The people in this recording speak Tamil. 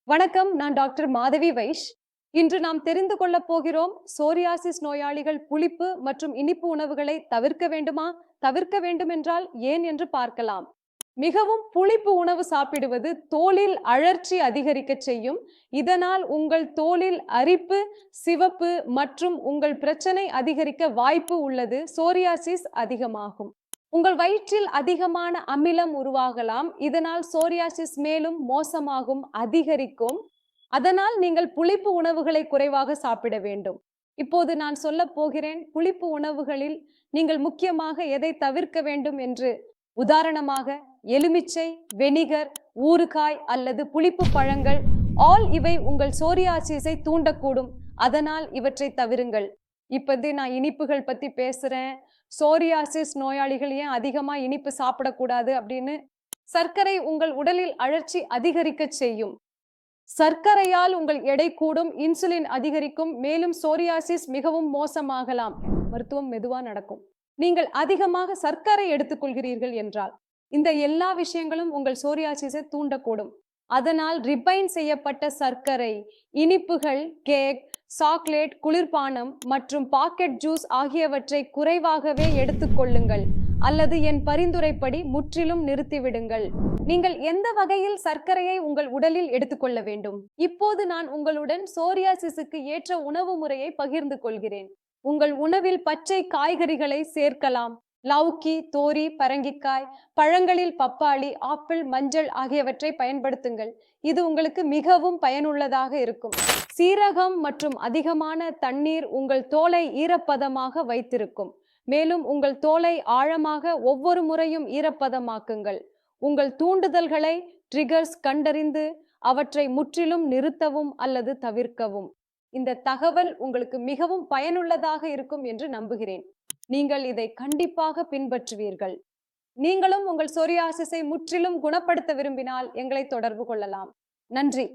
வணக்கம், நான் டாக்டர் மாதவி வைஷ். இன்று நாம் தெரிந்து கொள்ளப் போகிறோம், சோரியாசிஸ் நோயாளிகள் புளிப்பு மற்றும் இனிப்பு உணவுகளை தவிர்க்க வேண்டுமா? தவிர்க்க வேண்டுமென்றால் ஏன் என்று பார்க்கலாம். மிகவும் புளிப்பு உணவு சாப்பிடுவது தோலில் அழற்சி அதிகரிக்கச் செய்யும். இதனால் உங்கள் தோலில் அரிப்பு, சிவப்பு மற்றும் உங்கள் பிரச்சனை அதிகரிக்க வாய்ப்பு உள்ளது. சோரியாசிஸ் அதிகமாகும். உங்கள் வயிற்றில் அதிகமான அமிலம் உருவாகலாம். இதனால் சோரியாசிஸ் மேலும் மோசமாகும், அதிகரிக்கும். அதனால் நீங்கள் புளிப்பு உணவுகளை குறைவாக சாப்பிட வேண்டும். இப்போது நான் சொல்லப் போகிறேன், புளிப்பு உணவுகளில் நீங்கள் முக்கியமாக எதை தவிர்க்க வேண்டும் என்று. உதாரணமாக எலுமிச்சை, வெனிகர், ஊறுகாய் அல்லது புளிப்பு பழங்கள், இவை உங்கள் சோரியாசிஸை தூண்டக்கூடும். அதனால் இவற்றை தவிருங்கள். இப்போது நான் இனிப்புகள் பத்தி பேசுறேன். சோரியாசிஸ் நோயாளிகள் ஏன் அதிகமா இனிப்பு சாப்பிடக்கூடாது அப்படின்னு. சர்க்கரை உங்கள் உடலில் அழற்சி அதிகரிக்கச் செய்யும். சர்க்கரையால் உங்கள் எடை கூடும், இன்சுலின் அதிகரிக்கும், மேலும் சோரியாசிஸ் மிகவும் மோசமாகலாம். மருத்துவம் மெதுவா நடக்கும். நீங்கள் அதிகமாக சர்க்கரை எடுத்துக்கொள்கிறீர்கள் என்றால் இந்த எல்லா விஷயங்களும் உங்கள் சோரியாசிஸை தூண்டக்கூடும். அதனால் ரிபைன் செய்யப்பட்ட சர்க்கரை, இனிப்புகள், கேக், சாக்லேட், குளிர்பானம் மற்றும் பாக்கெட் ஜூஸ் ஆகியவற்றை குறைவாகவே எடுத்துக்கொள்ளுங்கள் அல்லது என் பரிந்துரைப்படி முற்றிலும் நிறுத்திவிடுங்கள். நீங்கள் எந்த வகையில் சர்க்கரையை உங்கள் உடலில் எடுத்துக்கொள்ள வேண்டும்? இப்போது நான் உங்களுடன் சோரியாசிஸுக்கு ஏற்ற உணவு முறையை பகிர்ந்து கொள்கிறேன். உங்கள் உணவில் பச்சை காய்கறிகளை சேர்க்கலாம். லவுக்கி, தோரி, பரங்கிக்காய், பழங்களில் பப்பாளி, ஆப்பிள், மஞ்சள் ஆகியவற்றை பயன்படுத்துங்கள். இது உங்களுக்கு மிகவும் பயனுள்ளதாக இருக்கும். சீரகம் மற்றும் அதிகமான தண்ணீர் உங்கள் தோலை ஈரப்பதமாக வைத்திருக்கும். மேலும் உங்கள் தோலை ஆழமாக ஒவ்வொரு முறையும் ஈரப்பதமாக்குங்கள். உங்கள் தூண்டுதல்களை, ட்ரிகர்ஸ் கண்டறிந்து அவற்றை முற்றிலும் நிறுத்தவும் அல்லது தவிர்க்கவும். இந்த தகவல் உங்களுக்கு மிகவும் பயனுள்ளதாக இருக்கும் என்று நம்புகிறேன். நீங்கள் இதை கண்டிப்பாக பின்பற்றுவீர்கள். நீங்களும் உங்கள் சோரியாசிஸை முற்றிலும் குணப்படுத்த விரும்பினால் எங்களை தொடர்பு கொள்ளலாம். நன்றி.